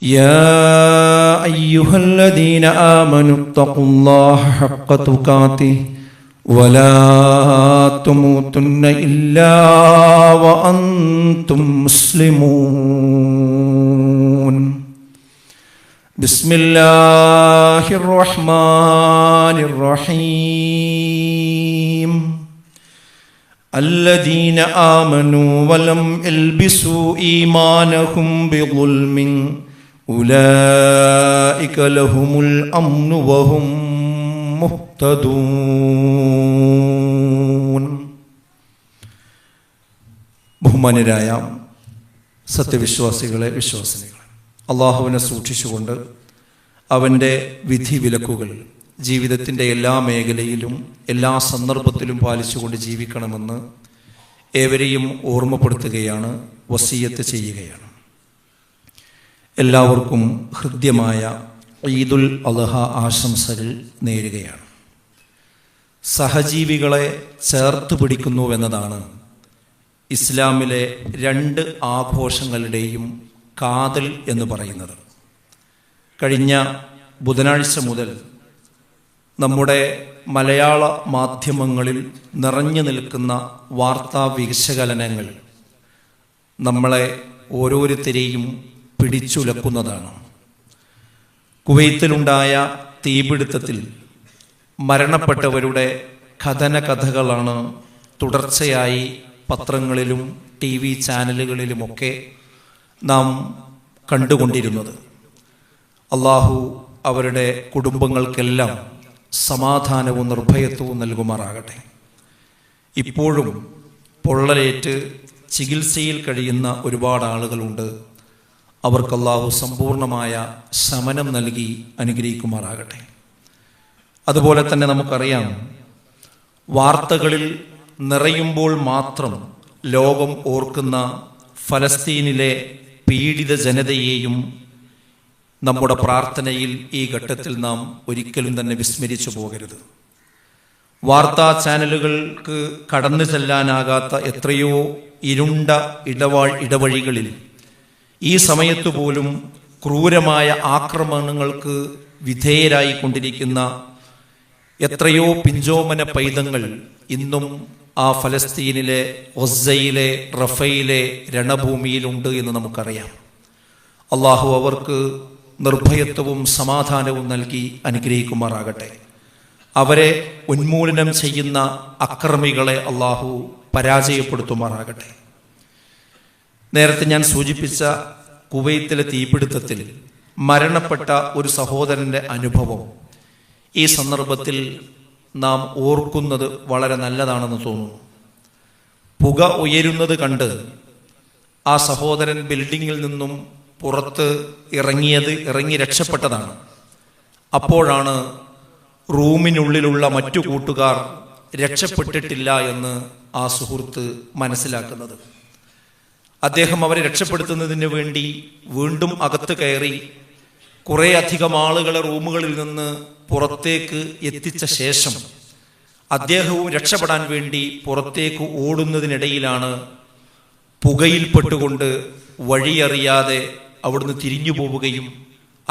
يا أيها الذين آمنوا اتقوا الله حق تقاته ولا تموتن إلا وأنتم مسلمون بسم الله الرحمن الرحيم الذين آمنوا ولم يلبسوا إيمانهم بظلم أولئك لهم الأمن وهم മുഹ്തദൂൻ. ബഹുമാന്യരായ സത്യവിശ്വാസികളെ, വിശ്വാസിനികളെ, അള്ളാഹുവിനെ സൂക്ഷിച്ചുകൊണ്ട് അവൻ്റെ വിധിവിലക്കുകൾ ജീവിതത്തിൻ്റെ എല്ലാ മേഖലയിലും എല്ലാ സന്ദർഭത്തിലും പാലിച്ചുകൊണ്ട് ജീവിക്കണമെന്ന് ഏവരെയും ഓർമ്മപ്പെടുത്തുകയാണ്, വസിയത്ത് ചെയ്യുകയാണ്. എല്ലാവർക്കും ഹൃദ്യമായ ഈദുൽ അദ്ഹ ആശംസകൾ നേരുകയാണ്. സഹജീവികളെ ചേർത്ത് പിടിക്കുന്നുവെന്നതാണ് ഇസ്ലാമിലെ രണ്ട് ആഘോഷങ്ങളുടെയും കാതൽ എന്ന് പറയുന്നത്. കഴിഞ്ഞ ബുധനാഴ്ച മുതൽ നമ്മുടെ മലയാള മാധ്യമങ്ങളിൽ നിറഞ്ഞു നിൽക്കുന്ന വാർത്താ വിശകലനങ്ങൾ നമ്മളെ ഓരോരുത്തരെയും പിടിച്ചുലക്കുന്നതാണ്. കുവൈത്തിലുണ്ടായ തീപിടുത്തത്തിൽ മരണപ്പെട്ടവരുടെ കഥനകഥകളാണ് തുടർച്ചയായി പത്രങ്ങളിലും TV ചാനലുകളിലുമൊക്കെ നാം കണ്ടുകൊണ്ടിരുന്നത്. അള്ളാഹു അവരുടെ കുടുംബങ്ങൾക്കെല്ലാം സമാധാനവും നിർഭയത്വവും നൽകുമാറാകട്ടെ. ഇപ്പോഴും പൊള്ളലേറ്റ് ചികിത്സയിൽ കഴിയുന്ന ഒരുപാട് ആളുകളുണ്ട്. അവർക്ക് അല്ലാഹു സമ്പൂർണമായ ശമനം നൽകി അനുഗ്രഹിക്കുമാറാകട്ടെ. അതുപോലെ തന്നെ നമുക്കറിയാം, വാർത്തകളിൽ നിറയുമ്പോൾ മാത്രം ലോകം ഓർക്കുന്ന ഫലസ്തീനിലെ പീഡിത ജനതയെയും നമ്മുടെ പ്രാർത്ഥനയിൽ ഈ ഘട്ടത്തിൽ നാം ഒരിക്കലും തന്നെ വിസ്മരിച്ചു പോകരുത്. വാർത്താ ചാനലുകൾക്ക് കടന്നു ചെല്ലാനാകാത്ത എത്രയോ ഇരുണ്ട ഇടവഴികളിൽ ഈ സമയത്ത് പോലും ക്രൂരമായ ആക്രമണങ്ങൾക്ക് വിധേയരായിക്കൊണ്ടിരിക്കുന്ന എത്രയോ പിഞ്ചോമന പൈതങ്ങൾ ഇന്നും ആ ഫലസ്തീനിലെ ഗസയിലെ റഫയിലെ രണഭൂമിയിലുണ്ട് എന്ന് നമുക്കറിയാം. അള്ളാഹു അവർക്ക് നിർഭയത്വവും സമാധാനവും നൽകി അനുഗ്രഹിക്കുമാറാകട്ടെ. അവരെ ഉന്മൂലനം ചെയ്യുന്ന അക്രമികളെ അള്ളാഹു പരാജയപ്പെടുത്തുമാറാകട്ടെ. നേരത്തെ ഞാൻ സൂചിപ്പിച്ച കുവൈത്തിലെ തീപിടുത്തത്തിൽ മരണപ്പെട്ട ഒരു സഹോദരൻ്റെ അനുഭവം ഈ സന്ദർഭത്തിൽ നാം ഓർക്കുന്നത് വളരെ നല്ലതാണെന്ന് തോന്നുന്നു. പുക ഉയരുന്നത് കണ്ട് ആ സഹോദരൻ ബിൽഡിങ്ങിൽ നിന്നും പുറത്ത് ഇറങ്ങി രക്ഷപ്പെട്ടതാണ്. അപ്പോഴാണ് റൂമിനുള്ളിലുള്ള മറ്റു കൂട്ടുകാർ രക്ഷപ്പെട്ടിട്ടില്ല എന്ന് ആ സുഹൃത്ത് മനസ്സിലാക്കുന്നത്. അദ്ദേഹം അവരെ രക്ഷപ്പെടുത്തുന്നതിന് വേണ്ടി വീണ്ടും അകത്ത് കയറി കുറേ അധികം ആളുകളെ റൂമുകളിൽ നിന്ന് പുറത്തേക്ക് എത്തിച്ച ശേഷം അദ്ദേഹവും രക്ഷപ്പെടാൻ വേണ്ടി പുറത്തേക്ക് ഓടുന്നതിനിടയിലാണ് പുകയിൽപ്പെട്ടുകൊണ്ട് വഴിയറിയാതെ അവിടുന്ന് തിരിഞ്ഞു പോവുകയും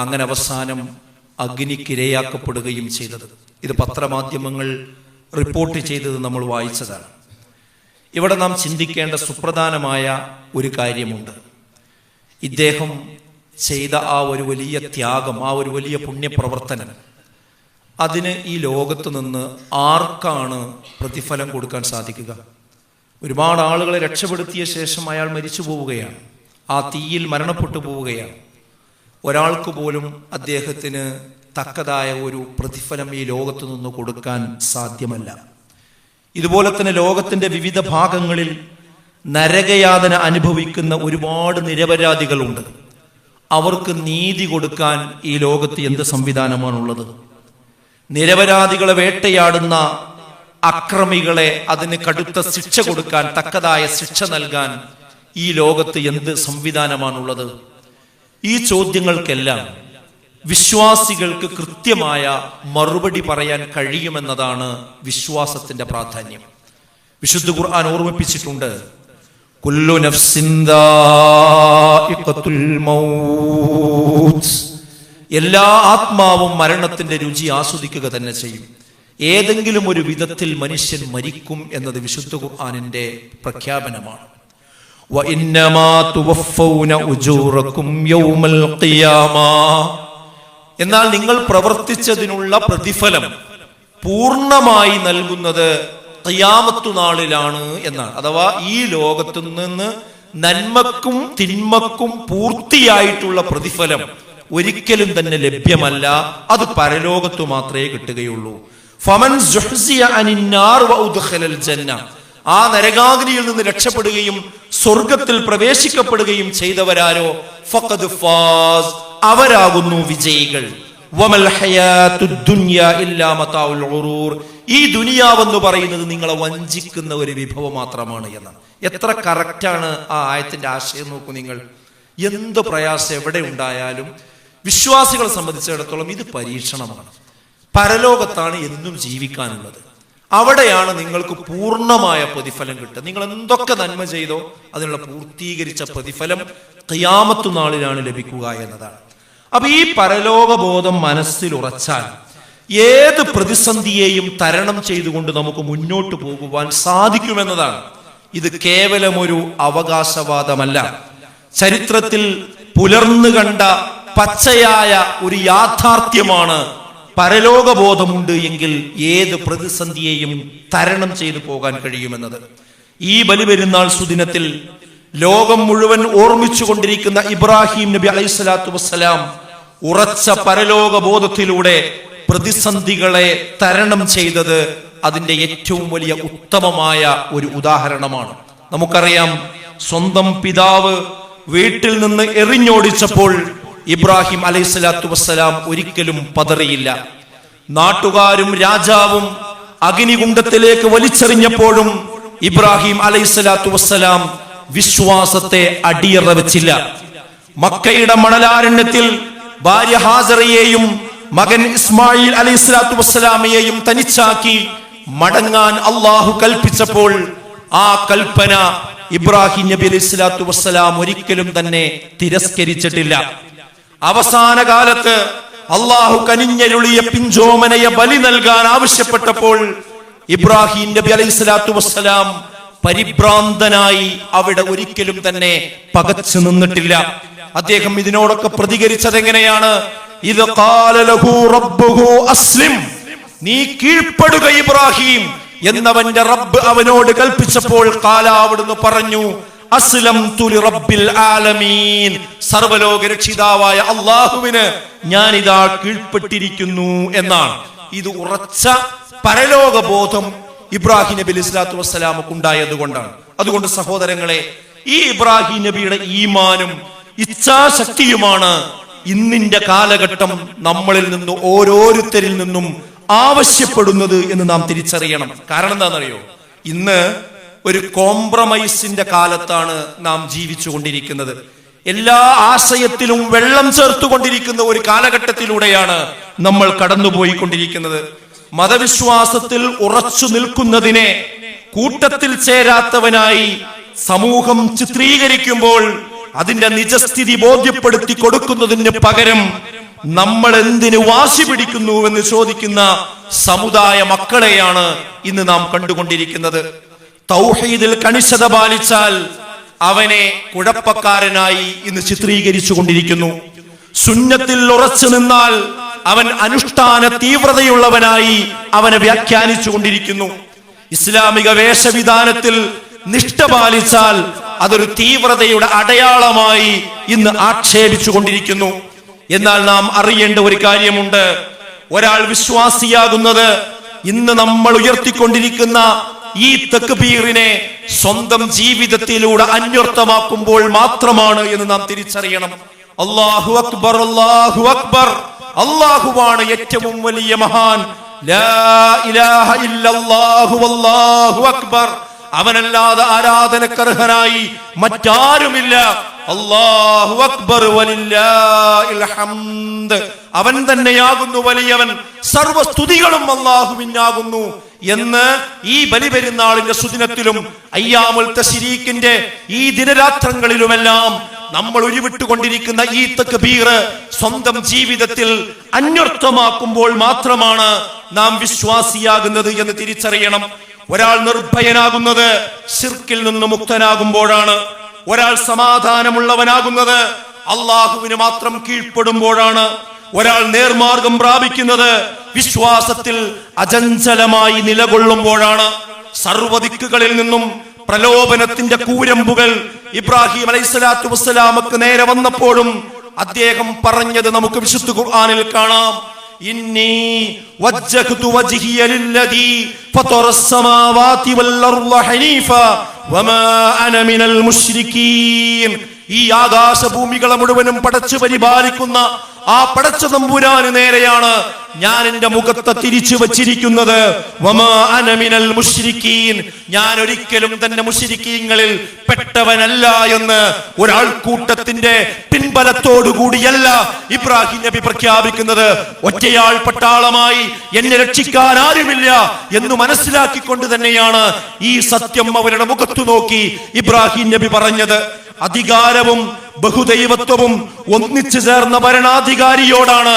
അങ്ങനെ അവസാനം അഗ്നിക്കിരയാക്കപ്പെടുകയും ചെയ്തത്. ഇത് പത്രമാധ്യമങ്ങൾ റിപ്പോർട്ട് ചെയ്തത് നമ്മൾ വായിച്ചതാണ്. ഇവിടെ നാം ചിന്തിക്കേണ്ട സുപ്രധാനമായ ഒരു കാര്യമുണ്ട്. ഇദ്ദേഹം ചെയ്ത ആ ഒരു വലിയ ത്യാഗം, ആ ഒരു വലിയ പുണ്യപ്രവർത്തനം, അതിന് ഈ ലോകത്ത് നിന്ന് ആർക്കാണ് പ്രതിഫലം കൊടുക്കാൻ സാധിക്കുക? ഒരുപാട് ആളുകളെ രക്ഷപ്പെടുത്തിയ ശേഷം അയാൾ മരിച്ചു പോവുകയാണ്, ആ തീയിൽ മരണപ്പെട്ടു പോവുകയാണ്. ഒരാൾക്ക് പോലും അദ്ദേഹത്തിന് തക്കതായ ഒരു പ്രതിഫലം ഈ ലോകത്ത് നിന്ന് കൊടുക്കാൻ സാധ്യമല്ല. ഇതുപോലെ തന്നെ ലോകത്തിന്റെ വിവിധ ഭാഗങ്ങളിൽ നരകയാതന അനുഭവിക്കുന്ന ഒരുപാട് നിരപരാധികളുണ്ട്. അവർക്ക് നീതി കൊടുക്കാൻ ഈ ലോകത്ത് എന്ത് സംവിധാനമാണുള്ളത്? നിരപരാധികളെ വേട്ടയാടുന്ന അക്രമികളെ അതിന് കടുത്ത ശിക്ഷ കൊടുക്കാൻ, തക്കതായ ശിക്ഷ നൽകാൻ ഈ ലോകത്ത് എന്ത് സംവിധാനമാണുള്ളത്? ഈ ചോദ്യങ്ങൾക്കെല്ലാം വിശ്വാസികൾക്ക് കൃത്യമായ മറുപടി പറയാൻ കഴിയുമെന്നതാണ് വിശ്വാസത്തിന്റെ പ്രാധാന്യം. വിശുദ്ധ ഖുർആൻ ഓർമ്മിപ്പിച്ചിട്ടുണ്ട്, കുല്ലു നഫ്സിൻ ദാഇഖത്തുൽ മൗത്ത് എല്ലാ ആത്മാവും മരണത്തിന്റെ രുചി ആസ്വദിക്കുക തന്നെ ചെയ്യും. ഏതെങ്കിലും ഒരു വിധത്തിൽ മനുഷ്യൻ മരിക്കും എന്നത് വിശുദ്ധ ഖുർആനിന്റെ പ്രഖ്യാപനമാണ്. വഇന്നമാ തുവഫൗന ഉജൂറകും യൗമൽ ഖിയാമ. എന്നാൽ നിങ്ങൾ പ്രവർത്തിച്ചതിനുള്ള പ്രതിഫലം പൂർണ്ണമായി നൽകുന്നത് ഖിയാമത്തു നാളിലാണ് എന്നാണ്. അഥവാ ഈ ലോകത്തു നിന്ന് നന്മക്കും തിന്മക്കും പൂർത്തിയായിട്ടുള്ള പ്രതിഫലം ഒരിക്കലും തന്നെ ലഭ്യമല്ല. അത് പരലോകത്തു മാത്രമേ കിട്ടുകയുള്ളൂ. ഫമൻ സുഹ്സിയ അനിന്നാർ വഉദ്ഖിലൽ ജന്ന. ആ നരകാഗ്നിയിൽ നിന്ന് രക്ഷപ്പെടുകയും സ്വർഗത്തിൽ പ്രവേശിക്കപ്പെടുകയും ചെയ്തവരാരോ ഫഖദ് ഫാസ്, അവരാകുന്നു വിജയികൾ. വമൽ ഹയാത്തുദ് ദുനിയ ഇല്ലാ മതാഉൽ ഗുറൂർ. ഈ ദുനിയാവെന്ന് പറയുന്നത് നിങ്ങളെ വഞ്ചിക്കുന്ന ഒരു വിഭവം മാത്രമാണ് എന്നാണ്. എത്ര കറക്റ്റാണ് ആ ആയത്തിന്റെ ആശയം നോക്കൂ നിങ്ങൾ. എന്ത് പ്രയാസം എവിടെ ഉണ്ടായാലും വിശ്വാസികളെ സംബന്ധിച്ചിടത്തോളം ഇത് പരീക്ഷണമാണ്. പരലോകത്താണ് എന്നും ജീവിക്കാനുള്ളത്. അവിടെയാണ് നിങ്ങൾക്ക് പൂർണ്ണമായ പ്രതിഫലം കിട്ടുക. നിങ്ങൾ എന്തൊക്കെ നന്മ ചെയ്തോ അതിനുള്ള പൂർത്തീകരിച്ച പ്രതിഫലം ഖിയാമത്ത് നാളിലാണ് ലഭിക്കുക എന്നതാണ്. അപ്പൊ ഈ പരലോക ബോധം മനസ്സിൽ ഉറച്ചാൽ ഏത് പ്രതിസന്ധിയെയും തരണം ചെയ്തുകൊണ്ട് നമുക്ക് മുന്നോട്ട് പോകുവാൻ സാധിക്കുമെന്നതാണ്. ഇത് കേവലം ഒരു അവകാശവാദമല്ല, ചരിത്രത്തിൽ പുലർന്നു കണ്ട പച്ചയായ ഒരു യാഥാർത്ഥ്യമാണ്. പരലോകബോധമുണ്ട് എങ്കിൽ ഏത് പ്രതിസന്ധിയെയും തരണം ചെയ്തു പോകാൻ കഴിയുമെന്നത്. ഈ ബലിപെരുന്നാൾ സുദിനത്തിൽ ലോകം മുഴുവൻ ഓർമ്മിച്ചുകൊണ്ടിരിക്കുന്ന ഇബ്രാഹിം നബി അലൈഹിസ്സലാത്തു വസ്സലാം ഉറച്ച പരലോക ബോധത്തിലൂടെ പ്രതിസന്ധികളെ തരണം ചെയ്തത് അതിന്റെ ഏറ്റവും വലിയ ഉത്തമമായ ഒരു ഉദാഹരണമാണ്. നമുക്കറിയാം, സ്വന്തം പിതാവ് വീട്ടിൽ നിന്ന് എറിഞ്ഞോടിച്ചപ്പോൾ ഇബ്രാഹിം അലൈഹിസ്സലാത്തു വസ്സലാം ഒരിക്കലും പതറിയില്ല. നാട്ടുകാരും രാജാവും അഗ്നികുണ്ഡത്തിലേക്ക് വലിച്ചെറിഞ്ഞപ്പോഴും ഇബ്രാഹിം അലൈഹിസ്സലാത്തു വസ്സലാം വിശ്വാസത്തെ അടിയറ വെച്ചില്ല. മക്കയുടെ മണലാരണ്യത്തിൽ ഭാര്യ ഹാജറയെയും മകൻ ഇസ്മായിൽ അലൈഹിസ്സലാത്തു വസ്സലാമയെയും തനിച്ചാക്കി മടങ്ങാൻ അള്ളാഹു കൽപ്പിച്ചപ്പോൾ ആ കൽപ്പന ഇബ്രാഹിം നബി അലൈഹിസ്സലാത്തു വസ്സലാം ഒരിക്കലും തന്നെ തിരസ്കരിച്ചിട്ടില്ല. അവസാന കാലത്ത് അള്ളാഹു കനിഞ്ഞരുളിയ പിഞ്ചോമനയെ ബലി നൽകാൻ ആവശ്യപ്പെട്ടപ്പോൾ ഇബ്രാഹിം നബി അലൈഹിസ്സലാത്തു വസ്സലാം പരിഭ്രാന്തനായി അവിടെ ഒരിക്കലും തന്നെ പകച്ചു നിന്നിട്ടില്ല. അദ്ദേഹം ഇതിനോടൊക്കെ പ്രതികരിച്ചത് എങ്ങനെയാണ്? ഇത് ഖാല ലഹു റബ്ബുഹു അസ്ലിം, നീ കീഴ്പ്പെടുക ഇബ്രാഹിം എന്നവന്റെ റബ്ബ് അവനോട് കൽപ്പിച്ചപ്പോൾ ഖാല, അവിടുന്ന് പറഞ്ഞു, അസ്ലംതു ലിറബ്ബിൽ ആലമീൻ, സർവലോക രക്ഷിതാവായ അല്ലാഹുവിന് ഞാനിതാ കീഴ്പ്പെട്ടിരിക്കുന്നു എന്നാണ്. ഇത് ഉറച്ച പരലോക ബോധം ഇബ്രാഹിം നബി അലൈഹിസ്സലാത്തു വസ്സലാമക്ക് ഉണ്ടായതുകൊണ്ടാണ്. അതുകൊണ്ട് സഹോദരങ്ങളെ, ഈ ഇബ്രാഹിം നബിയുടെ ഈമാനും ഇച്ഛാശക്തിയുമാണ് ഇന്നിന്റെ കാലഘട്ടം നമ്മളിൽ നിന്ന് ഓരോരുത്തരിൽ നിന്നും ആവശ്യപ്പെടുന്നത് എന്ന് നാം തിരിച്ചറിയണം. കാരണം എന്താണെന്നറിയോ? ഇന്ന് ഒരു കോംപ്രമൈസിന്റെ കാലത്താണ് നാം ജീവിച്ചു കൊണ്ടിരിക്കുന്നത്. എല്ലാ ആശയത്തിലും വെള്ളം ചേർത്തുകൊണ്ടിരിക്കുന്ന ഒരു കാലഘട്ടത്തിലൂടെയാണ് നമ്മൾ കടന്നുപോയിക്കൊണ്ടിരിക്കുന്നത്. മതവിശ്വാസത്തിൽ ഉറച്ചു നിൽക്കുന്നതിനെ കൂട്ടത്തിൽ ചേരാത്തവനായി സമൂഹം ചിത്രീകരിക്കുമ്പോൾ അതിന്റെ നിജസ്ഥിതി ബോധ്യപ്പെടുത്തി കൊടുക്കുന്നതിന് പകരം നമ്മൾ എന്തിന് വാശി പിടിക്കുന്നുവെന്ന് ചോദിക്കുന്ന സമുദായ മക്കളെയാണ് ഇന്ന് നാം കണ്ടുകൊണ്ടിരിക്കുന്നത്. തൗഹീദിൽ കണിശത പാലിച്ചാൽ അവനെ കുഴപ്പക്കാരനായി ഇന്ന് ചിത്രീകരിച്ചു കൊണ്ടിരിക്കുന്നു. സുന്നത്തിൽ ഉറച്ചു നിന്നാൽ അവൻ അനുഷ്ഠാന തീവ്രതയുള്ളവനായി അവനെ വ്യാഖ്യാനിച്ചു കൊണ്ടിരിക്കുന്നു. ഇസ്ലാമിക വേഷവിധാനത്തിൽ നിഷ്ഠ പാലിച്ചാൽ അതൊരു തീവ്രതയുടെ അടയാളമായി ഇന്ന് ആക്ഷേപിച്ചു കൊണ്ടിരിക്കുന്നു. എന്നാൽ നാം അറിയേണ്ട ഒരു കാര്യമുണ്ട്. ഒരാൾ വിശ്വാസിയാകുന്നത് ഇന്ന് നമ്മൾ ഉയർത്തിക്കൊണ്ടിരിക്കുന്ന ഈ തക്ബീറിനെ സ്വന്തം ജീവിതത്തിലൂടെ അന്വർത്ഥമാക്കുമ്പോൾ മാത്രമാണ് എന്ന് നാം തിരിച്ചറിയണം. അല്ലാഹു അക്ബർ, അല്ലാഹു അക്ബർ, അല്ലാഹുവാണ് ഏറ്റവും വലിയ മഹാൻ. ലാ ഇലാഹ ഇല്ലല്ലാഹു വല്ലാഹു അക്ബർ, അവനല്ലാതെ ആരാധനക്കർഹനായി മറ്റാരുമില്ല. അല്ലാഹു അക്ബർ വലില്ലാഹിൽ ഹംദ്, അവൻ തന്നെയാകുന്നു വലിയവൻ, സർവസ്തുതികളും അല്ലാഹുവിനാകുന്നു എന്ന് ഈ ബലിപെരുന്നാളിന്റെ സുദിനത്തിലും അയ്യാമുൽ തശ്രീഖിന്റെ ഈ ദിനരാത്രങ്ങളിലുമെല്ലാം നമ്മൾ ഉരുവിട്ടുകൊണ്ടിരിക്കുന്ന ഈ തക്ബീർ സ്വന്തം ജീവിതത്തിൽ അന്വർത്ഥമാക്കുമ്പോൾ മാത്രമാണ് നാം വിശ്വാസിയാകുന്നത് എന്ന് തിരിച്ചറിയണം. ഒരാൾ നിർഭയനാകുന്നത് ശിർക്കിൽ നിന്ന് മുക്തനാകുമ്പോഴാണ്. ഒരാൾ സമാധാനമുള്ളവനാകുന്നത് അള്ളാഹുവിന് മാത്രം കീഴ്പ്പെടുമ്പോഴാണ്. ഒരാൾ നേർമാർഗം പ്രാപിക്കുന്നത് വിശ്വാസത്തിൽ അചഞ്ചലമായി നിലകൊള്ളുമ്പോഴാണ്. സർവ്വദിക്കുകളിൽ നിന്നും പ്രലോഭനത്തിന്റെ കൂരമ്പുകൾ ഇബ്രാഹിം അലൈഹിസ്സലാത്തു വസ്സലാമക്ക് നേരെ വന്നപ്പോഴും അദ്ദേഹം പറഞ്ഞത് നമുക്ക് വിശുദ്ധ ഖുർആനിൽ കാണാം. ഇന്നി വജ്ജഹ്തു വജ്ഹിയ ലില്ലദീ ഫതറസ് സമാവാതി വൽ അർള ഹനീഫ വമാ അന മിനൽ മുശ്രികീൻ. ഈ ആകാശഭൂമികളെ മുഴുവനും പടച്ചു പരിപാലിക്കുന്ന ആ പടച്ച തമ്പുരാന് നേരെയാണ് ഞാൻ എന്റെ മുഖത്തെ തിരിച്ചു വച്ചിരിക്കുന്നത്. വമാ അന മിനൽ മുശ്രികീൻ, ഞാൻ ഒരിക്കലും തന്നെ മുശ്രിക്കീങ്ങളിൽ പെട്ടവനല്ല എന്ന് ഒരാൾക്കൂട്ടത്തിന്റെ പിൻബലത്തോടുകൂടിയല്ല ഇബ്രാഹിം നബി പ്രഖ്യാപിക്കുന്നത്. ഒറ്റയാൾ പട്ടാളമായി എന്നെ രക്ഷിക്കാൻ ആരുമില്ല എന്ന് മനസ്സിലാക്കിക്കൊണ്ട് തന്നെയാണ് ഈ സത്യം അവരുടെ മുഖത്തു നോക്കി ഇബ്രാഹിം നബി പറഞ്ഞത്. അധികാരവും ബഹുദൈവത്വവും ഒന്നിച്ചു ചേർന്ന ഭരണാധികാരിയോടാണ്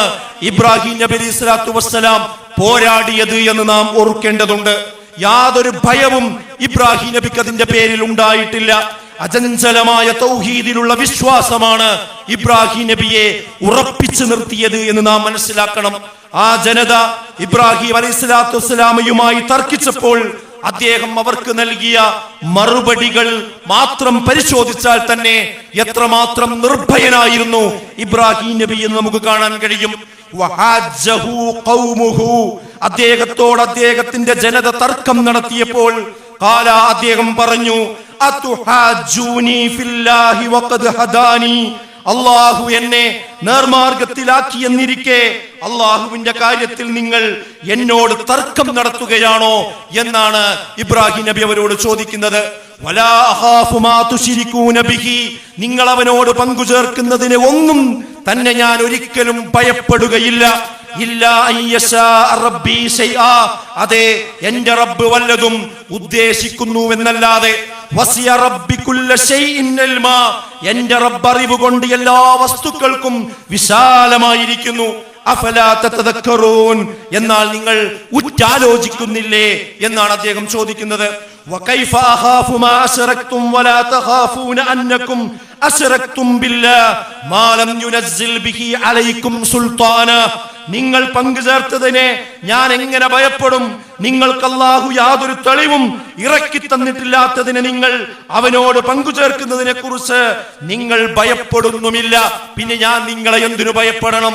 ഇബ്രാഹിം നബി അലൈഹി സ്വലാത്തു വസ്സലാം പോരാടിയത് എന്ന് നാം ഓർക്കേണ്ടതുണ്ട്. യാതൊരു ഭയവും ഇബ്രാഹിം നബിക്ക് അതിന്റെ പേരിൽ ഉണ്ടായിട്ടില്ല. അചഞ്ചലമായ തൗഹീദിലുള്ള വിശ്വാസമാണ് ഇബ്രാഹിം നബിയെ ഉറപ്പിച്ചു നിർത്തിയത് എന്ന് നാം മനസ്സിലാക്കണം. ആ ജനത ഇബ്രാഹിം അലൈഹി സ്വലാത്തു വസ്സലാമയുമായി തർക്കിച്ചപ്പോൾ അദ്ദേഹം അവർക്ക് നൽകിയ മറുപടികൾ മാത്രം പരിശോധിച്ചാൽ തന്നെ എത്രമാത്രം നിർഭയനായിരുന്നു ഇബ്രാഹിം നബി എന്ന് നമുക്ക് കാണാൻ കഴിയും. അദ്ദേഹത്തോട് അദ്ദേഹത്തിന്റെ ജനത തർക്കം നടത്തിയപ്പോൾ അദ്ദേഹം പറഞ്ഞു, അള്ളാഹു എന്നെ നേർമാർഗത്തിലാക്കി എന്നിരിക്കെ അള്ളാഹുവിന്റെ കാര്യത്തിൽ നിങ്ങൾ എന്നോട് തർക്കം നടത്തുകയാണോ എന്നാണ് ഇബ്രാഹിം നബി അവരോട് ചോദിക്കുന്നത്. വലാ അഖാഫു മാ തുശ്രികൂന ബിഹി, നിങ്ങൾ അവനോട് പങ്കു ചേർക്കുന്നതിനെ ഒന്നും തന്നെ ഞാൻ ഒരിക്കലും ഭയപ്പെടുകയില്ല. അതെ, എന്റെ റബ്ബ് വല്ലതും ഉദ്ദേശിക്കുന്നു എന്നല്ലാതെ. എന്റെ റബ്ബ് അറിവ് കൊണ്ട് എല്ലാ വസ്തുക്കൾക്കും വിശാലമായിരിക്കുന്നു. എന്നാൽ നിങ്ങൾ ഉറ്റാലോചിക്കുന്നില്ലേ എന്നാണ് അദ്ദേഹം ചോദിക്കുന്നത്. നിങ്ങൾ പങ്കുചേർത്തതിനെ ഞാൻ എങ്ങനെ ഭയപ്പെടും? നിങ്ങൾക്ക് അല്ലാഹു യാതൊരു തെളിവും ഇറക്കി തന്നിട്ടില്ലാത്തതിനെ നിങ്ങൾ അവനോട് പങ്കുചേർക്കുന്നതിനെ കുറിച്ച് നിങ്ങൾ ഭയപ്പെടുന്നുമില്ല. പിന്നെ ഞാൻ നിങ്ങളെ എന്തിനു ഭയപ്പെടണം?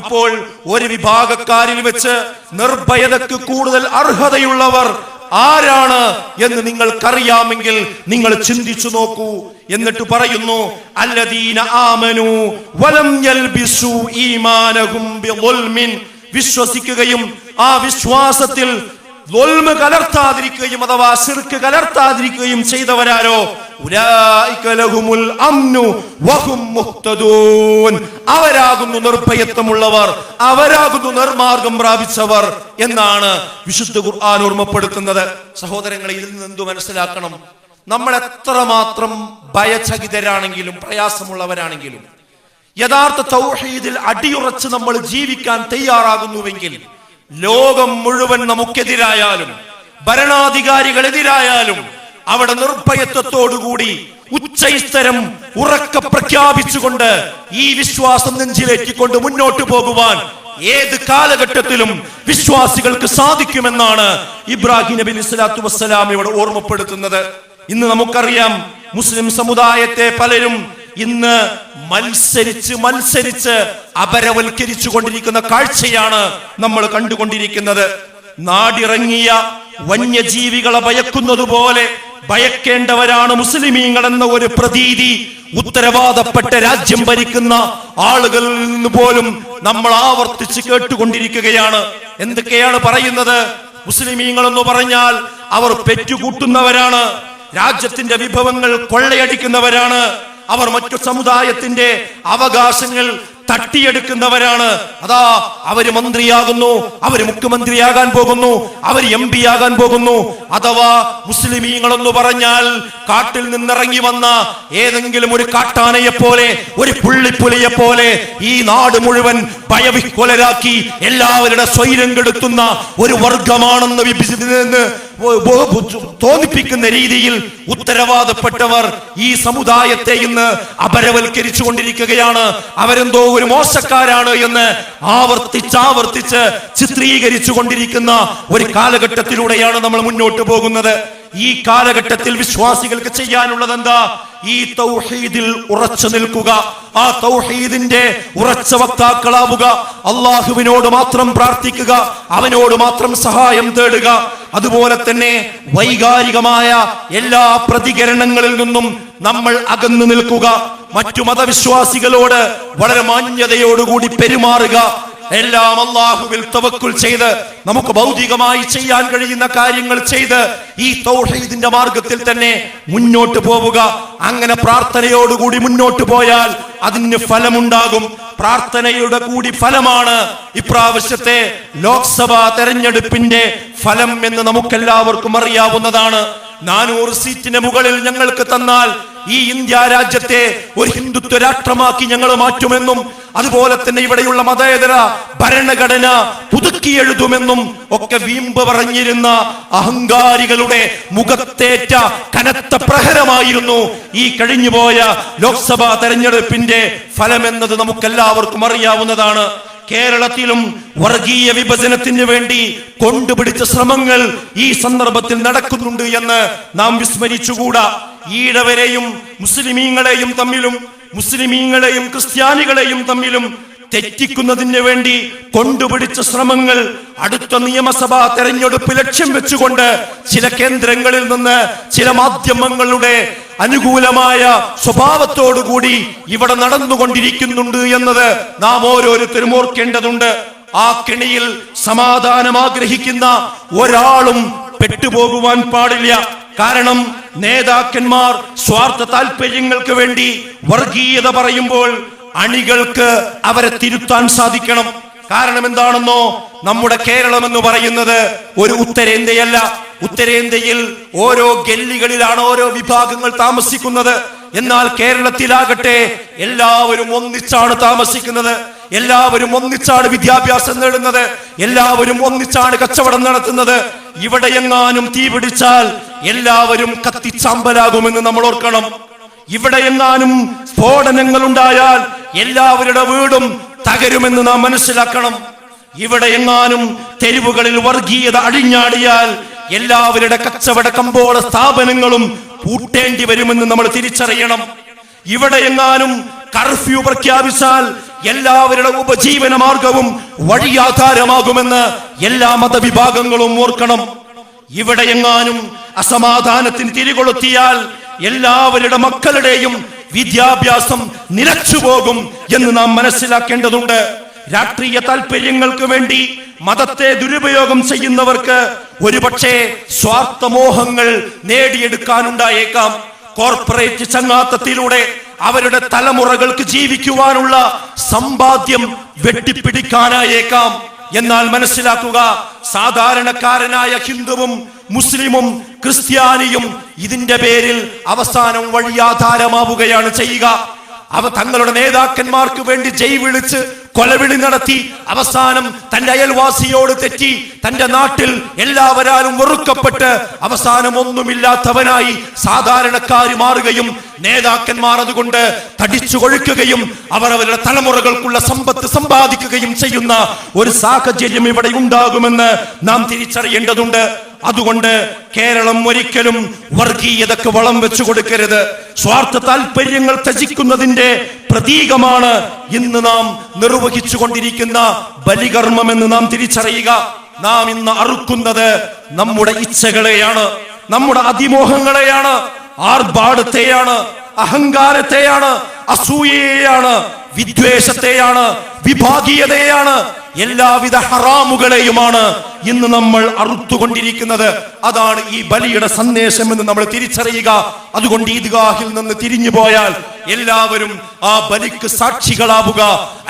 അപ്പോൾ ഒരു വിഭാഗക്കാരിൽ വെച്ച് നിർഭയതക്ക് കൂടുതൽ അർഹതയുള്ളവർ ആരാണ് എന്ന് നിങ്ങൾക്കറിയാമെങ്കിൽ നിങ്ങൾ ചിന്തിച്ചു നോക്കൂ. എന്നിട്ട് പറയുന്നു, അല്ലദീന ആമനു വലം യൽബിസു ഈമാനഹും ബിളുൽമിൻ, വിശ്വസിക്കുകയും ആ വിശ്വാസത്തിൽ ദുൽമ കലർത്താതിരിക്കുകയും അഥവാ ശിർക്ക് കലർത്താതിരിക്കുകയും ചെയ്തവരാരോ ഉലൈക ലഹുമുൽ അംനു വഹും മുഹ്തദൂൻ, അവരാകുന്നു നിർഭയത്വമുള്ളവർ, അവരാകുന്നു നിർമാർഗം പ്രാപിച്ചവർ എന്നാണ് വിശുദ്ധ ഖുർആൻ ഓർമ്മപ്പെടുത്തുന്നത്. സഹോദരങ്ങളെ, ഇതിൽ നിന്ന് എന്തു മനസ്സിലാക്കണം? നമ്മൾ എത്രമാത്രം ഭയചകിതരാണെങ്കിലും പ്രയാസമുള്ളവരാണെങ്കിലും യഥാർത്ഥ തൗഹീദിൽ അടിയുറച്ച് നമ്മൾ ജീവിക്കാൻ തയ്യാറാകുന്നുവെങ്കിൽ ലോകം മുഴുവൻ നമുക്കെതിരായാലും ഭരണാധികാരികളെതിരായാലും അവിടെ നിർഭയത്വത്തോടുകൂടി ഉച്ചൈസ്തരം ഉറക്കെ പ്രഖ്യാപിച്ചുകൊണ്ട് ഈ വിശ്വാസം നെഞ്ചിലേറ്റിക്കൊണ്ട് മുന്നോട്ട് പോകുവാൻ ഏത് കാലഘട്ടത്തിലും വിശ്വാസികൾക്ക് സാധിക്കുമെന്നാണ് ഇബ്രാഹിം നബി അലൈഹി സ്വലാത്തു വസ്സലാം ഇവിടെ ഓർമ്മപ്പെടുത്തുന്നത്. ഇന്ന് നമുക്കറിയാം, മുസ്ലിം സമുദായത്തെ പലരും ഇന്ന് മത്സരിച്ച് അപരവൽക്കരിച്ചു കൊണ്ടിരിക്കുന്ന കാഴ്ചയാണ് നമ്മൾ കണ്ടുകൊണ്ടിരിക്കുന്നത്. നാടിറങ്ങിയ വന്യജീവികളെ ഭയക്കുന്നത് പോലെ ഭയക്കേണ്ടവരാണ് മുസ്ലിമീങ്ങൾ എന്ന ഒരു പ്രതീതി ഉത്തരവാദപ്പെട്ട രാജ്യം ഭരിക്കുന്ന ആളുകളിൽ നിന്ന് പോലും നമ്മൾ ആവർത്തിച്ച് കേട്ടുകൊണ്ടിരിക്കുകയാണ്. എന്തൊക്കെയാണ് പറയുന്നത്? മുസ്ലിമീങ്ങൾ എന്ന് പറഞ്ഞാൽ അവർ പെറ്റുകൂട്ടുന്നവരാണ്, രാജ്യത്തിന്റെ വിഭവങ്ങൾ കൊള്ളയടിക്കുന്നവരാണ്, അവർ മറ്റു സമുദായത്തിന്റെ അവകാശങ്ങൾ തട്ടിയെടുക്കുന്നവരാണ്. അതാ അവര് മന്ത്രിയാകുന്നു, അവര് മുഖ്യമന്ത്രിയാകാൻ പോകുന്നു, അവര് MP ആകാൻ പോകുന്നു. അഥവാ മുസ്ലിമീങ്ങളെന്ന് പറഞ്ഞാൽ കാട്ടിൽ നിന്നിറങ്ങി വന്ന ഏതെങ്കിലും ഒരു കാട്ടാനയെ പോലെ, ഒരു പുള്ളിപ്പുലിയെ പോലെ ഈ നാട് മുഴുവൻ ഭയവിഹ്വലരാക്കി എല്ലാവരുടെ സ്വൈരം കെടുത്തുന്ന ഒരു വർഗമാണെന്ന് തോന്നിപ്പിക്കുന്ന രീതിയിൽ ഉത്തരവാദപ്പെട്ടവർ ഈ സമുദായത്തെ ഇന്ന് അപരവൽക്കരിച്ചു കൊണ്ടിരിക്കുകയാണ്. അവരെന്തോ ഒരു മോശക്കാരാണ് എന്ന് ആവർത്തിച്ച് ചിത്രീകരിച്ചു കൊണ്ടിരിക്കുന്ന ഒരു കാലഘട്ടത്തിലൂടെയാണ് നമ്മൾ മുന്നോട്ട് പോകുന്നത്. ഈ കാലഘട്ടത്തിൽ വിശ്വാസികൾക്ക് ചെയ്യാനുള്ളത് എന്താ? ഈ തൗഹീദിൽ ഉറച്ചു നിൽക്കുക, ആ തൗഹീദിന്റെ ഉറച്ച വക്താക്കളാവുക, അള്ളാഹുവിനോട് മാത്രം പ്രാർത്ഥിക്കുക, അവനോട് മാത്രം സഹായം തേടുക. അതുപോലെ തന്നെ വൈകാരികമായ എല്ലാ പ്രതികരണങ്ങളിൽ നിന്നും നമ്മൾ അകന്നു നിൽക്കുക. മറ്റു മതവിശ്വാസികളോട് വളരെ മാന്യതയോടുകൂടി പെരുമാറുക. എല്ലാം അല്ലാഹുവിൽ തവക്കുൽ ചെയ്ത് നമുക്ക് ഭൗതികമായി ചെയ്യാൻ കഴിയുന്ന കാര്യങ്ങൾ ചെയ്ത് ഈ തൗഹീദിന്റെ മാർഗത്തിൽ തന്നെ മുന്നോട്ട് പോവുക. അങ്ങനെ പ്രാർത്ഥനയോടുകൂടി മുന്നോട്ട് പോയാൽ അതിന് ഫലമുണ്ടാകും. പ്രാർത്ഥനയുടെ കൂടി ഫലമാണ് ഇപ്രാവശ്യത്തെ ലോക്സഭാ തെരഞ്ഞെടുപ്പിന്റെ ഫലം എന്ന് നമുക്കെല്ലാവർക്കും അറിയാവുന്നതാണ്. 400 സീറ്റിന് മുകളിൽ ഞങ്ങൾക്ക് തന്നാൽ ഈ ഇന്ത്യ രാജ്യത്തെ ഒരു ഹിന്ദുത്വ രാഷ്ട്രമാക്കി ഞങ്ങൾ മാറ്റുമെന്നും അതുപോലെ തന്നെ ഇവിടെയുള്ള മതേതര ഭരണഘടന പുതുക്കിയെഴുതുമെന്നും ഒക്കെ വീമ്പ് പറഞ്ഞിരുന്ന അഹങ്കാരികളുടെ മുഖത്തേറ്റ കനത്ത പ്രഹരമായിരുന്നു ഈ കഴിഞ്ഞുപോയ ലോക്സഭാ തെരഞ്ഞെടുപ്പിന്റെ ഫലമെന്നത് നമുക്കെല്ലാവർക്കും അറിയാവുന്നതാണ്. കേരളത്തിലും വർഗീയ വിഭജനത്തിന് വേണ്ടി കൊണ്ടുപിടിച്ച ശ്രമങ്ങൾ ഈ സന്ദർഭത്തിൽ നടക്കുന്നുണ്ട് എന്ന് നാം വിസ്മരിച്ചുകൂടാ. ഈഴവരെയും മുസ്ലിമീങ്ങളെയും തമ്മിലും മുസ്ലിമീങ്ങളെയും ക്രിസ്ത്യാനികളെയും തമ്മിലും തെറ്റിക്കുന്നതിന് വേണ്ടി കൊണ്ടുപിടിച്ച ശ്രമങ്ങൾ അടുത്ത നിയമസഭാ തെരഞ്ഞെടുപ്പ് ലക്ഷ്യം വെച്ചുകൊണ്ട് ചില കേന്ദ്രങ്ങളിൽ നിന്ന് ചില മാധ്യമങ്ങളുടെ അനുകൂലമായ സ്വഭാവത്തോടുകൂടി ഇവിടെ നടന്നുകൊണ്ടിരിക്കുന്നുണ്ട് എന്നത് നാം ഓരോരുത്തരും ഓർക്കേണ്ടതുണ്ട്. ആ കെണിയിൽ സമാധാനം ആഗ്രഹിക്കുന്ന ഒരാളും പെട്ടുപോകുവാൻ പാടില്ല. കാരണം നേതാക്കന്മാർ സ്വാർത്ഥ താല്പര്യങ്ങൾക്ക് വേണ്ടി വർഗീയത പറയുമ്പോൾ അണികൾക്ക് അവരെ തിരുത്താൻ സാധിക്കണം. കാരണം എന്താണെന്നോ, നമ്മുടെ കേരളം എന്ന് പറയുന്നത് ഒരു ഉത്തരേന്ത്യയല്ല. ഉത്തരേന്ത്യയിൽ ഓരോ ഗല്ലികളിലാണ് ഓരോ വിഭാഗങ്ങൾ താമസിക്കുന്നത്. എന്നാൽ കേരളത്തിലാകട്ടെ എല്ലാവരും ഒന്നിച്ചാണ് താമസിക്കുന്നത്, എല്ലാവരും ഒന്നിച്ചാണ് വിദ്യാഭ്യാസം നേടുന്നത്, എല്ലാവരും ഒന്നിച്ചാണ് കച്ചവടം നടത്തുന്നത്. ഇവിടെ എങ്ങാനും തീ പിടിച്ചാൽ എല്ലാവരും കത്തിച്ചാമ്പലാകുമെന്ന് നമ്മൾ ഓർക്കണം. ഇവിടെ എങ്ങാനും സ്ഫോടനങ്ങൾ ഉണ്ടായാൽ എല്ലാവരുടെ വീടും തകരുമെന്ന് നാം മനസ്സിലാക്കണം. ഇവിടെ എങ്ങാനും തെരുവുകളിൽ വർഗീയത അഴിഞ്ഞാടിയാൽ എല്ലാവരുടെ കച്ചവട കമ്പോള സ്ഥാപനങ്ങളും പൂട്ടേണ്ടി വരുമെന്ന് നമ്മൾ തിരിച്ചറിയണം. ഇവിടെ എങ്ങാനും കർഫ്യൂ പ്രഖ്യാപിച്ചാൽ എല്ലാവരുടെ ഉപജീവന മാർഗവും വഴിയാധാരമാകുമെന്ന് എല്ലാ മതവിഭാഗങ്ങളും ഓർക്കണം. ഇവിടെ എങ്ങാനും അസമാധാനത്തിന് തിരികൊളുത്തിയാൽ എല്ലാവരുടെ മക്കളുടെയും വിദ്യാഭ്യാസം നിലച്ചുപോകും എന്ന് നാം മനസ്സിലാക്കേണ്ടതുണ്ട്. രാഷ്ട്രീയ താല്പര്യങ്ങൾക്ക് വേണ്ടി മതത്തെ ദുരുപയോഗം ചെയ്യുന്നവർക്ക് ഒരുപക്ഷെ സ്വാർത്ഥമോഹങ്ങൾ നേടിയെടുക്കാനുണ്ടായേക്കാം. കോർപ്പറേറ്റ് ചങ്ങാത്തത്തിലൂടെ അവരുടെ തലമുറകൾക്ക് ജീവിക്കുവാനുള്ള സമ്പാദ്യം വെട്ടിപ്പിടിക്കാനായേക്കാം. എന്നാൽ മനസ്സിലാക്കുക, സാധാരണക്കാരനായ ഹിന്ദുവും മുസ്ലിമും ക്രിസ്ത്യാനിയും ഇതിന്റെ പേരിൽ അവസാനം വഴിയാധാരമാവുകയാണ് ചെയ്യുക. അവ തങ്ങളുടെ നേതാക്കന്മാർക്ക് വേണ്ടി ജയ് വിളിച്ച് കൊലവിളി നടത്തി അവസാനം തന്റെ അയൽവാസിയോട് തെറ്റി തന്റെ നാട്ടിൽ എല്ലാവരാലും വെറുക്കപ്പെട്ട് അവസാനം ഒന്നുമില്ലാത്തവനായി സാധാരണക്കാര് മാറുകയും നേതാക്കന്മാർ അതുകൊണ്ട് തടിച്ചു കൊഴുക്കുകയും അവർ അവരുടെ തലമുറകൾക്കുള്ള സമ്പത്ത് സമ്പാദിക്കുകയും ചെയ്യുന്ന ഒരു സാഹചര്യം ഇവിടെ ഉണ്ടാകുമെന്ന് നാം തിരിച്ചറിയേണ്ടതുണ്ട്. അതുകൊണ്ട് കേരളം ഒരിക്കലും വർഗീയതക്ക് വളം വെച്ചു കൊടുക്കരുത്. സ്വാർത്ഥ താല്പര്യങ്ങൾ ത്യജിക്കുന്നതിന്റെ പ്രതീകമാണ് ഇന്ന് നാം നിർവഹിച്ചു കൊണ്ടിരിക്കുന്ന ബലികർമ്മം എന്ന് നാം തിരിച്ചറിയുക. നാം ഇന്ന് അറുക്കുന്നത് നമ്മുടെ ഇച്ഛകളെയാണ്, നമ്മുടെ അതിമോഹങ്ങളെയാണ്, ആർഭാടത്തെയാണ്, അഹങ്കാരത്തെയാണ്, അസൂയയെയാണ്, വിദ്വേഷത്തെയാണ്, വിഭാഗീയതയാണ്, എല്ലാവിധ ഹറാമുകളെയുമാണ് ഇന്ന് നമ്മൾ അറുത്തുകൊണ്ടിരിക്കുന്നത്. അതാണ് ഈ ബലിയുടെ സന്ദേശം എന്ന് നമ്മൾ തിരിച്ചറിയുക. അതുകൊണ്ട് ഈദ്ഗാഹിൽ നിന്ന് തിരിഞ്ഞു പോയാൽ എല്ലാവരും ആ ബലിക്ക് സാക്ഷികളാവുക.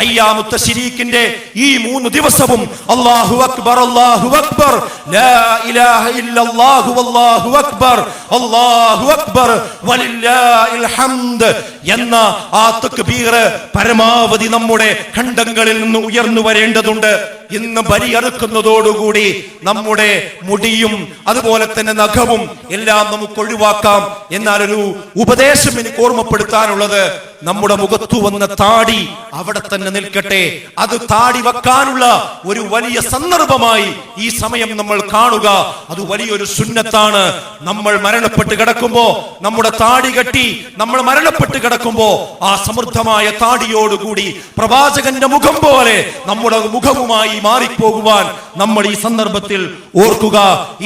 അയ്യാമു തശ്രീഖിന്റെ ഈ 3 ദിവസവും അല്ലാഹു അക്ബർ അല്ലാഹു അക്ബർ ലാ ഇലാഹ ഇല്ലല്ലാഹു വല്ലാഹു അക്ബർ അല്ലാഹു അക്ബർ വലില്ലാഹിൽ ഹംദ് എന്ന ആ തക്ബീർ പരമാവധി നമ്മുടെ ഖണ്ഡങ്ങളിൽ നിന്ന് ഉയർന്നു വരേണ്ടതുണ്ട്. ഇന്ന് ബലിയറുക്കുന്നതോടുകൂടി നമ്മുടെ മുടിയും അതുപോലെ തന്നെ നഖവും എല്ലാം നമുക്ക് ഒഴിവാക്കാം. എന്നാൽ ഒരു ഉപദേശം എനിക്ക് ഓർമ്മപ്പെടുത്താനുള്ളത്, നമ്മുടെ മുഖത്തു വന്ന താടി അവിടെ തന്നെ നിൽക്കട്ടെ. അത് താടി വെക്കാനുള്ള ഒരു വലിയ സന്ദർഭമായി ഈ സമയം നമ്മൾ കാണുക. അത് വലിയൊരു സുന്നത്താണ്. നമ്മൾ മരണപ്പെട്ട് കിടക്കുമ്പോ നമ്മുടെ താടി കെട്ടി നമ്മൾ മരണപ്പെട്ട് കിടക്കുമ്പോ ആ സമൃദ്ധമായ താടിയോടുകൂടി പ്രവാചകന്റെ മുഖം പോലെ നമ്മുടെ മുഖവുമായി മാറിപ്പോകുവാൻ നമ്മൾ ഈ സന്ദർഭത്തിൽ ഓർക്കുക.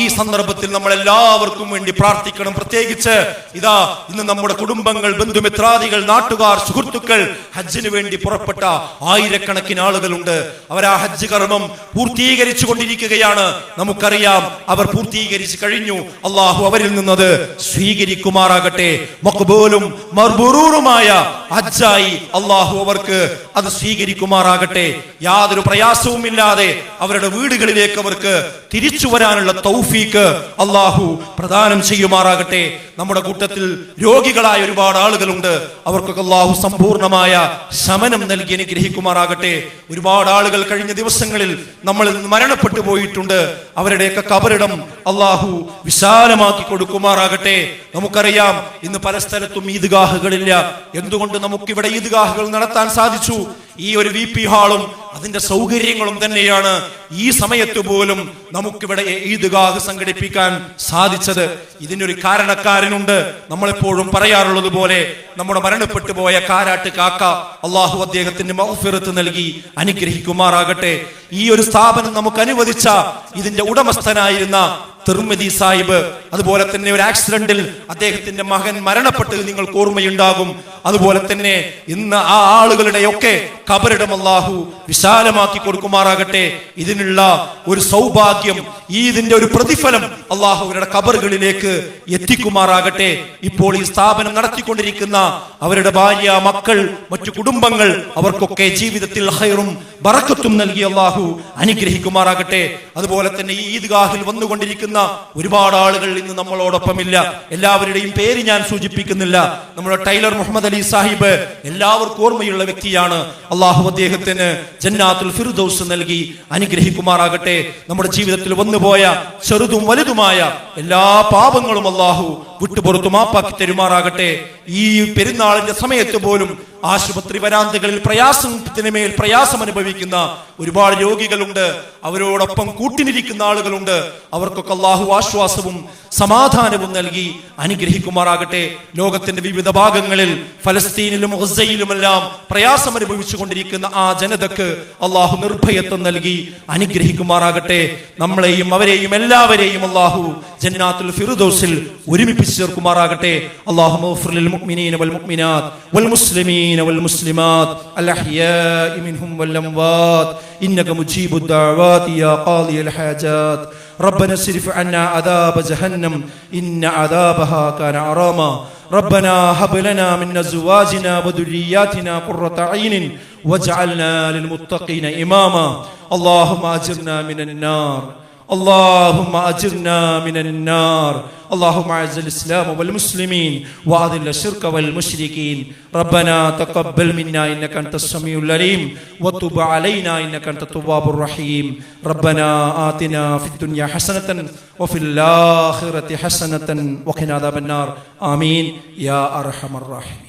ഈ സന്ദർഭത്തിൽ നമ്മൾ എല്ലാവർക്കും വേണ്ടി പ്രാർത്ഥിക്കണം. പ്രത്യേകിച്ച് ഇതാ ഇന്ന് നമ്മുടെ കുടുംബങ്ങൾ, ബന്ധുമിത്രാദികൾ, നാട്ടുകാർ, സുഹൃത്തുക്കൾ ഹജ്ജിന് വേണ്ടി പുറപ്പെട്ട ആയിരക്കണക്കിന് ആളുകളുണ്ട്. അവർ ആ ഹജ്ജ് കർമ്മം പൂർത്തീകരിച്ചു കൊണ്ടിരിക്കുകയാണ്. നമുക്കറിയാം അവർ പൂർത്തീകരിച്ചു കഴിഞ്ഞു. അള്ളാഹു അവരിൽ നിന്നത് സ്വീകരിക്കുമാറാകട്ടെ. മഖ്ബൂലും മർബൂറുമായ ഹജ്ജായി അള്ളാഹു അവർക്ക് അത് സ്വീകരിക്കുമാറാകട്ടെ. യാതൊരു പ്രയാസവും ഇല്ലാതെ അവരുടെ വീടുകളിലേക്ക് അവർക്ക് തിരിച്ചു വരാനുള്ള തൗഫീക്ക് അള്ളാഹു പ്രദാനം ചെയ്യുമാറാകട്ടെ. നമ്മുടെ കൂട്ടത്തിൽ രോഗികളായ ഒരുപാട് ആളുകളുണ്ട്. അവർക്കൊക്കെ അള്ളാഹു സമ്പൂർണമായ ശമനം നൽകി അനുഗ്രഹിക്കുമാറാകട്ടെ. ഒരുപാട് ആളുകൾ കഴിഞ്ഞ ദിവസങ്ങളിൽ നമ്മളിൽ നിന്ന് മരണപ്പെട്ടു പോയിട്ടുണ്ട്. അവരുടെയൊക്കെ ഖബറിടം അള്ളാഹു വിശാലമാക്കി കൊടുക്കുമാറാകട്ടെ. നമുക്കറിയാം ഇന്ന് പല സ്ഥലത്തും ഈദ്ഗാഹുകളില്ല. എന്തുകൊണ്ട് നമുക്കിവിടെ ഈദ്ഗാഹുകൾ നടത്താൻ സാധിച്ചു? ഈ ഒരു VP ഹാളും അതിന്റെ സൗകര്യങ്ങളും തന്നെയാണ് ഈ സമയത്ത് പോലും നമുക്കിവിടെ ഈദ്ഗാഹ് സംഘടിപ്പിക്കാൻ സാധിച്ചത്. ഇതിനൊരു കാരണക്കാരനുണ്ട്. നമ്മളെപ്പോഴും പറയാറുള്ളത് പോലെ നമ്മുടെ മരണപ്പെട്ടു പോയ കാരാട്ട് കാക്ക അള്ളാഹു അദ്ദേഹത്തിന് മഗ്ഫിറത്ത് നൽകി അനുഗ്രഹിക്കുമാറാകട്ടെ. ഈ ഒരു സ്ഥാപനം നമുക്ക് അനുവദിച്ച ഇതിന്റെ ഉടമസ്ഥനായിരുന്ന തിർമിദി സാഹിബ്, അതുപോലെ തന്നെ ഒരു ആക്സിഡന്റിൽ അദ്ദേഹത്തിന്റെ മകൻ മരണപ്പെട്ടത് നിങ്ങൾക്ക് ഓർമ്മയുണ്ടാകും. അതുപോലെ തന്നെ ഇന്ന് ആ ആളുകളുടെയൊക്കെ ഖബറിടം അല്ലാഹു വിശാലമാക്കി കൊടുക്കുമാറാകട്ടെ. ഇതിനുള്ള ഒരു സൗഭാഗ്യം, ഇതിന്റെ ഒരു പ്രതിഫലം അല്ലാഹു അവരുടെ ഖബറുകളിലേക്ക് എത്തിക്കുമാറാകട്ടെ. ഇപ്പോൾ ഈ സ്ഥാപനം നടത്തിക്കൊണ്ടിരിക്കുന്ന അവരുടെ ഭാര്യ, മക്കൾ, മറ്റു കുടുംബങ്ങൾ, അവർക്കൊക്കെ ജീവിതത്തിൽ ഖൈറും ബറക്കത്തും നൽകി അല്ലാഹു അനുഗ്രഹിക്കുമാറാകട്ടെ. അതുപോലെ തന്നെ ഈ ഈദ്ഗാഹിൽ വന്നുകൊണ്ടിരിക്കുന്ന ഒരുപാട് ആളുകൾ ഇന്ന് നമ്മളോടൊപ്പമില്ല. എല്ലാവരുടെയും പേര് ഞാൻ സൂചിപ്പിക്കുന്നില്ല. നമ്മുടെ ടൈലർ മുഹമ്മദ് അലി സാഹിബ് എല്ലാവർക്കും ഓർമ്മയുള്ള വ്യക്തിയാണ്. അള്ളാഹു അദ്ദേഹത്തിന് ജന്നാത്തുൽ ഫിർദൗസ് നൽകി അനുഗ്രഹിക്കുമാറാകട്ടെ. നമ്മുടെ ജീവിതത്തിൽ വന്നുപോയ ചെറുതും വലുതുമായ എല്ലാ പാപങ്ങളും അള്ളാഹു വിട്ടുപുറത്തു മാപ്പാക്കി തരുമാറാകട്ടെ. ഈ പെരുന്നാളിന്റെ സമയത്ത് പോലും ആശുപത്രി വരാന്തകളിൽ പ്രയാസത്തിന് മേൽ പ്രയാസം അനുഭവിക്കുന്ന ഒരുപാട് രോഗികളുണ്ട്. അവരോടൊപ്പം കൂട്ടിനിരിക്കുന്ന ആളുകളുണ്ട്. അവർക്കൊക്കെ അള്ളാഹു ആശ്വാസവും സമാധാനവും നൽകി അനുഗ്രഹിക്കുമാറാകട്ടെ. ലോകത്തിന്റെ വിവിധ ഭാഗങ്ങളിൽ ഫലസ്തീനിലും ഗസയിലുമെല്ലാം പ്രയാസം അനുഭവിച്ചു കൊണ്ടിരിക്കുന്ന ആ ജനതക്ക് അള്ളാഹു നിർഭയത്വം നൽകി അനുഗ്രഹിക്കുമാറാകട്ടെ. നമ്മളെയും അവരെയും എല്ലാവരെയും അള്ളാഹു ജന്നാത്തുൽ ഫിർദൗസിൽ ഒരുമിപ്പിച്ച് ചേർക്കുമാറാകട്ടെ. അല്ലാഹുമ്മ ഗ്ഫിർ ലിൽ മുഅ്മിനീന വൽ മുഅ്മിനാത്ത് വൽ മുസ്ലിമീന വൽ മുസ്ലിമാത്ത് അൽ അഹ്യാഇ മിൻഹും വൽ അംവാത് ഇന്നക മുജീബുദ് ദഅവാതി യാ ഖാദിയൽ ഹാജാത്ത്. ربنا اصرف عنا عذاب جهنم إن عذابها كان غراما. ربنا هب لنا من أزواجنا وذرياتنا قرة أعين واجعلنا للمتقين إماما. اللهم أجرنا من النار. اللهم أجرنا من النار. اللهم أعز الإسلام والمسلمين وأذل الشرك والمشركين. ربنا تقبل منا إنك أنت السميع العليم وتب علينا إنك أنت التواب الرحيم. ربنا آتنا في الدنيا حسنة وفي الآخرة حسنة وقنا عذاب النار. آمين يا أرحم الراحمين.